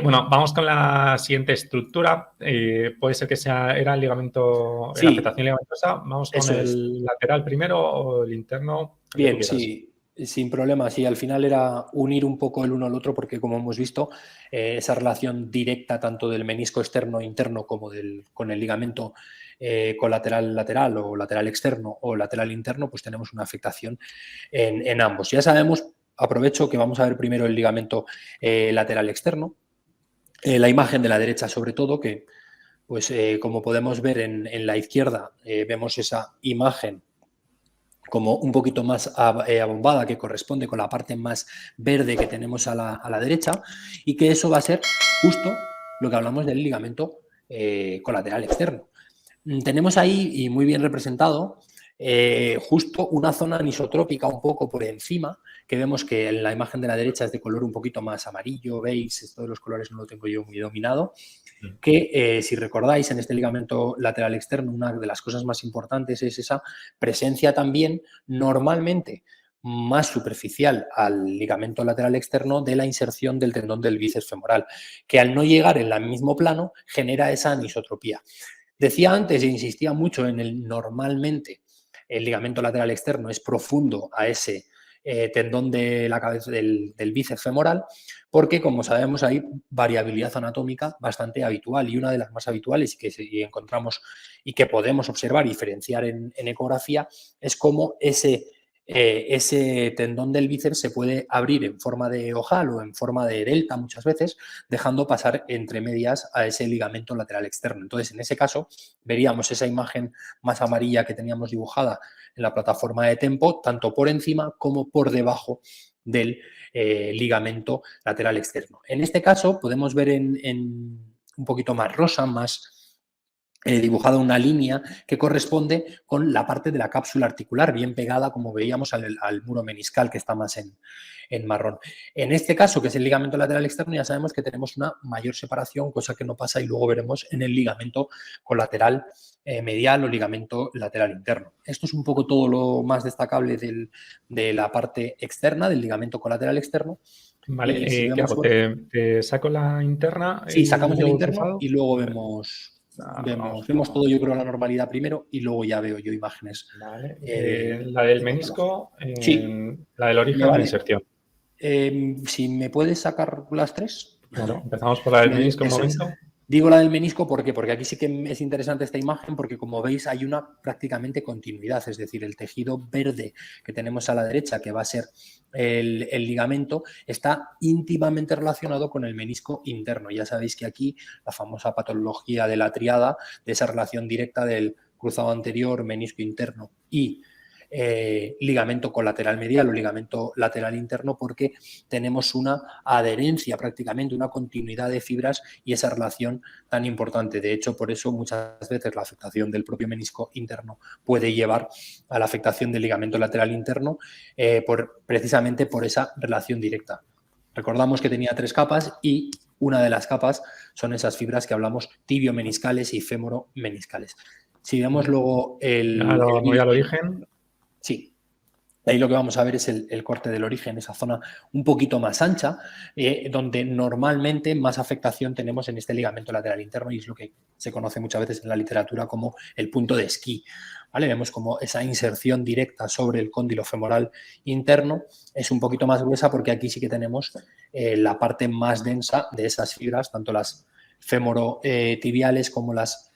Bueno, vamos con la siguiente estructura. Puede ser que era el ligamento, la Sí, afectación ligamentosa. Vamos con eso es. el lateral primero o el interno, el que tú Bien, quieras. sí, sin problema. Sí, al final era unir un poco el uno al otro porque, como hemos visto, esa relación directa tanto del menisco externo e interno como con el ligamento colateral lateral o lateral externo o lateral interno, pues tenemos una afectación en ambos. Ya sabemos, aprovecho que vamos a ver primero el ligamento lateral externo. La imagen de la derecha, sobre todo, que, pues, como podemos ver en la izquierda, vemos esa imagen como un poquito más abombada, que corresponde con la parte más verde que tenemos a la derecha, y que eso va a ser justo lo que hablamos del ligamento colateral externo. Tenemos ahí, y muy bien representado, justo una zona anisotrópica un poco por encima, que vemos que en la imagen de la derecha es de color un poquito más amarillo, veis, esto de los colores no lo tengo yo muy dominado, que si recordáis en este ligamento lateral externo, una de las cosas más importantes es esa presencia también normalmente más superficial al ligamento lateral externo de la inserción del tendón del bíceps femoral, que al no llegar en el mismo plano genera esa anisotropía. Decía antes e insistía mucho en el normalmente el ligamento lateral externo es profundo a ese tendón de la cabeza del bíceps femoral, porque, como sabemos, hay variabilidad anatómica bastante habitual, y una de las más habituales que encontramos y que podemos observar y diferenciar en ecografía es cómo ese tendón del bíceps se puede abrir en forma de ojal o en forma de delta muchas veces, dejando pasar entre medias a ese ligamento lateral externo. Entonces, en ese caso, veríamos esa imagen más amarilla que teníamos dibujada en la plataforma de Tempo, tanto por encima como por debajo del ligamento lateral externo. En este caso, podemos ver en un poquito más rosa, más dibujada una línea que corresponde con la parte de la cápsula articular, bien pegada, como veíamos, al muro meniscal, que está más en marrón. En este caso, que es el ligamento lateral externo, ya sabemos que tenemos una mayor separación, cosa que no pasa, y luego veremos en el ligamento colateral medial o ligamento lateral interno. Esto es un poco todo lo más destacable de la parte externa, del ligamento colateral externo. Vale, Y si ¿qué vemos, hago? ¿Te saco la interna sí, y sacamos el luego el interno cruzado? y luego Vale. vemos, Vamos. vemos todo, yo creo, a la normalidad primero, y luego ya veo yo imágenes. Vale. La del De patología. menisco, Sí, la del me origen o la vale. inserción. Si me puedes sacar las tres. Claro, empezamos por la del menisco un Eso es. momento. Digo la del menisco, ¿por qué? Porque aquí sí que es interesante esta imagen, porque, como veis, hay una prácticamente continuidad, es decir, el tejido verde que tenemos a la derecha, que va a ser el ligamento, está íntimamente relacionado con el menisco interno. Ya sabéis que aquí la famosa patología de la triada, de esa relación directa del cruzado anterior, menisco interno y ligamento colateral medial o ligamento lateral interno, porque tenemos una adherencia, prácticamente una continuidad de fibras, y esa relación tan importante. De hecho, por eso muchas veces la afectación del propio menisco interno puede llevar a la afectación del ligamento lateral interno, precisamente por esa relación directa. Recordamos que tenía 3 capas, y una de las capas son esas fibras que hablamos, tibiomeniscales y femoromeniscales. Si vemos luego Claro, voy al origen. sí, ahí lo que vamos a ver es el corte del origen, esa zona un poquito más ancha, donde normalmente más afectación tenemos en este ligamento lateral interno, y es lo que se conoce muchas veces en la literatura como el punto de esquí. ¿Vale? Vemos como esa inserción directa sobre el cóndilo femoral interno es un poquito más gruesa, porque aquí sí que tenemos la parte más densa de esas fibras, tanto las femorotibiales como las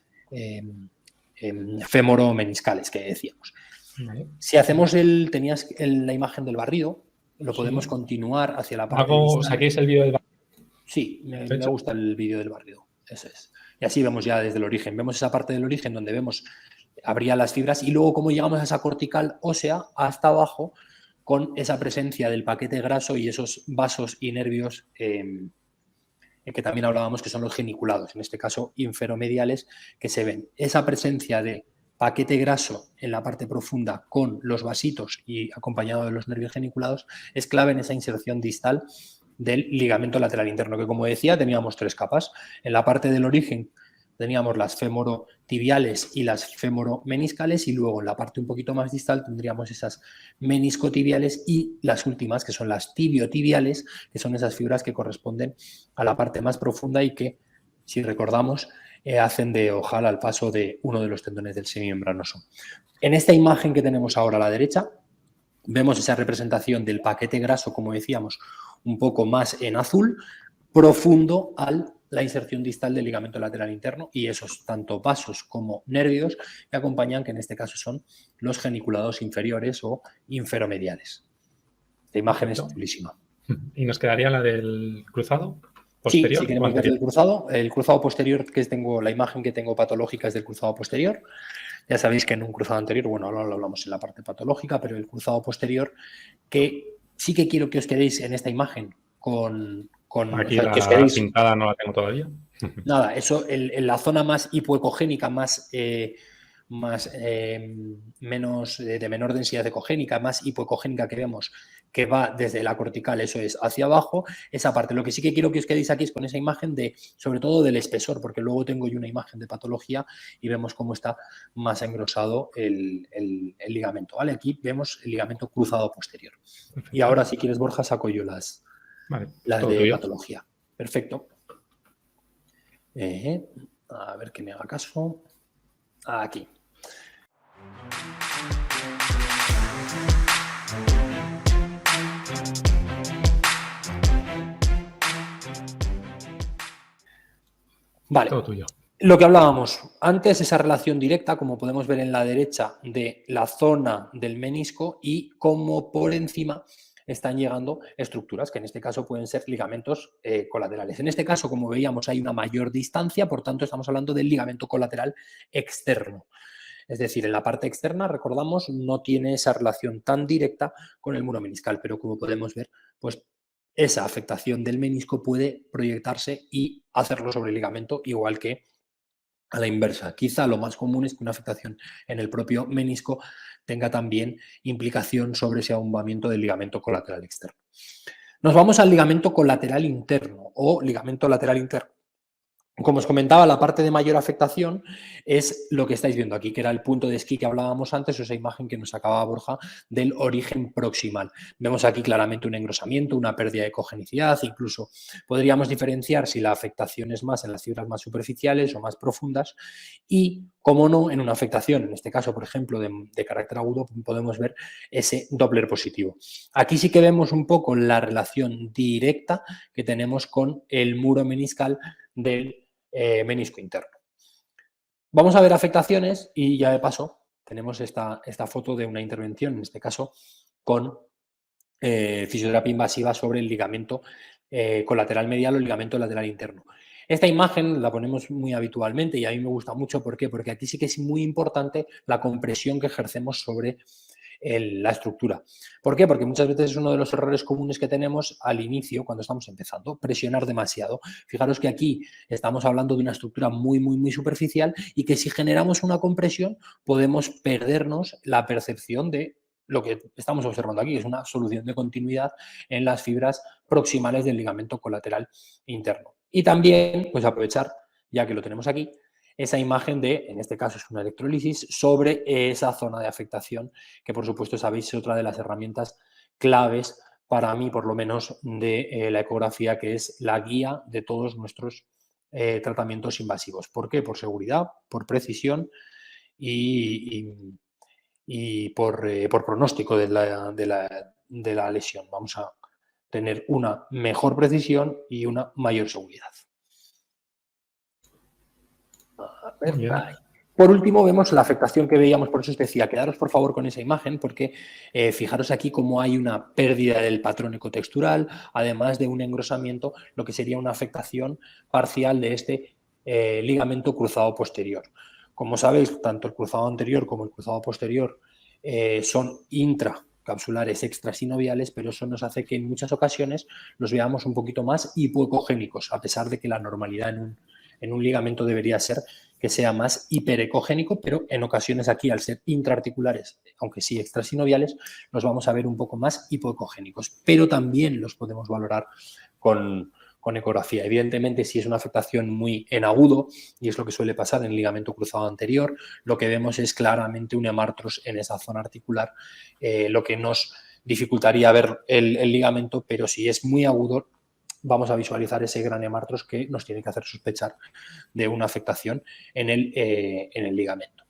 femoromeniscales que decíamos. Vale. Si hacemos tenías la imagen del barrido, lo podemos Sí. continuar hacia la parte O sea, distal. aquí es el vídeo del Sí, me hecho. gusta el vídeo del barrido, ese es. Y así vemos ya desde el origen. Vemos esa parte del origen donde vemos, habría las fibras, y luego cómo llegamos a esa cortical ósea hasta abajo, con esa presencia del paquete graso y esos vasos y nervios que también hablábamos, que son los geniculados, en este caso inferomediales, que se ven. Esa presencia de paquete graso en la parte profunda con los vasitos y acompañado de los nervios geniculados es clave en esa inserción distal del ligamento lateral interno, que, como decía, teníamos 3 capas. En la parte del origen teníamos las femorotibiales y las femoromeniscales, y luego en la parte un poquito más distal tendríamos esas meniscotibiales y las últimas, que son las tibiotibiales, que son esas fibras que corresponden a la parte más profunda y que, si recordamos, hacen de ojal al paso de uno de los tendones del semimembranoso. En esta imagen que tenemos ahora a la derecha, vemos esa representación del paquete graso, como decíamos, un poco más en azul, profundo a la inserción distal del ligamento lateral interno, y esos tanto vasos como nervios que acompañan, que en este caso son los geniculados inferiores o inferomediales. Esta imagen es chulísima. ¿Y nos quedaría la del cruzado posterior? Sí, si queremos ver el cruzado posterior, que tengo, la imagen que tengo patológica es del cruzado posterior. Ya sabéis que en un cruzado anterior, bueno, ahora lo hablamos en la parte patológica, pero el cruzado posterior, que sí que quiero que os quedéis en esta imagen con aquí, o sea, que os quedéis, pintada no la tengo todavía. Nada, eso en la zona más hipoecogénica, menos de menor densidad ecogénica, más hipoecogénica que vemos, que va desde la cortical, eso es, hacia abajo, esa parte. Lo que sí que quiero que os quedéis aquí es con esa imagen de, sobre todo del espesor, porque luego tengo yo una imagen de patología y vemos cómo está más engrosado el ligamento, ¿vale? Aquí vemos el ligamento cruzado posterior. Perfecto. Y ahora, si quieres, Borja, saco yo las de patología. Perfecto. A ver que me haga caso. Aquí. Vale. Todo tuyo. Lo que hablábamos antes, esa relación directa, como podemos ver en la derecha, de la zona del menisco y cómo por encima están llegando estructuras, que en este caso pueden ser ligamentos colaterales. En este caso, como veíamos, hay una mayor distancia, por tanto estamos hablando del ligamento colateral externo. Es decir, en la parte externa, recordamos, no tiene esa relación tan directa con el muro meniscal, pero como podemos ver, pues esa afectación del menisco puede proyectarse y hacerlo sobre el ligamento, igual que a la inversa. Quizá lo más común es que una afectación en el propio menisco tenga también implicación sobre ese ahombamiento del ligamento colateral externo. Nos vamos al ligamento colateral interno o ligamento lateral interno. Como os comentaba, la parte de mayor afectación es lo que estáis viendo aquí, que era el punto de esquí que hablábamos antes, o esa imagen que nos sacaba Borja del origen proximal. Vemos aquí claramente un engrosamiento, una pérdida de ecogenicidad, incluso podríamos diferenciar si la afectación es más en las fibras más superficiales o más profundas y, como no, en una afectación, en este caso, por ejemplo, de carácter agudo, podemos ver ese Doppler positivo. Aquí sí que vemos un poco la relación directa que tenemos con el muro meniscal del menisco interno. Vamos a ver afectaciones y ya de paso tenemos esta foto de una intervención, en este caso con fisioterapia invasiva sobre el ligamento colateral medial o ligamento lateral interno. Esta imagen la ponemos muy habitualmente y a mí me gusta mucho. ¿Por qué? Porque aquí sí que es muy importante la compresión que ejercemos sobre la estructura. ¿Por qué? Porque muchas veces es uno de los errores comunes que tenemos al inicio, cuando estamos empezando, presionar demasiado. Fijaros que aquí estamos hablando de una estructura muy superficial y que si generamos una compresión podemos perdernos la percepción de lo que estamos observando aquí, es una solución de continuidad en las fibras proximales del ligamento colateral interno. Y también, pues aprovechar, ya que lo tenemos aquí, esa imagen de, en este caso es una electrolisis, sobre esa zona de afectación, que por supuesto sabéis es otra de las herramientas claves para mí, por lo menos, de la ecografía, que es la guía de todos nuestros tratamientos invasivos. ¿Por qué? Por seguridad, por precisión y por pronóstico de la lesión. Vamos a tener una mejor precisión y una mayor seguridad. Por último, vemos la afectación que veíamos, por eso os decía, quedaros por favor con esa imagen, porque fijaros aquí cómo hay una pérdida del patrón ecotextural, además de un engrosamiento, lo que sería una afectación parcial de este ligamento cruzado posterior. Como sabéis, tanto el cruzado anterior como el cruzado posterior son intracapsulares extrasinoviales, pero eso nos hace que en muchas ocasiones los veamos un poquito más hipoecogénicos, a pesar de que la normalidad en un ligamento debería ser que sea más hiperecogénico, pero en ocasiones aquí, al ser intraarticulares, aunque sí extrasinoviales, los vamos a ver un poco más hipoecogénicos, pero también los podemos valorar con con ecografía. Evidentemente, si es una afectación muy en agudo, y es lo que suele pasar en el ligamento cruzado anterior, lo que vemos es claramente un hemartros en esa zona articular, lo que nos dificultaría ver el ligamento, pero si es muy agudo, vamos a visualizar ese gran hemartros que nos tiene que hacer sospechar de una afectación en el ligamento.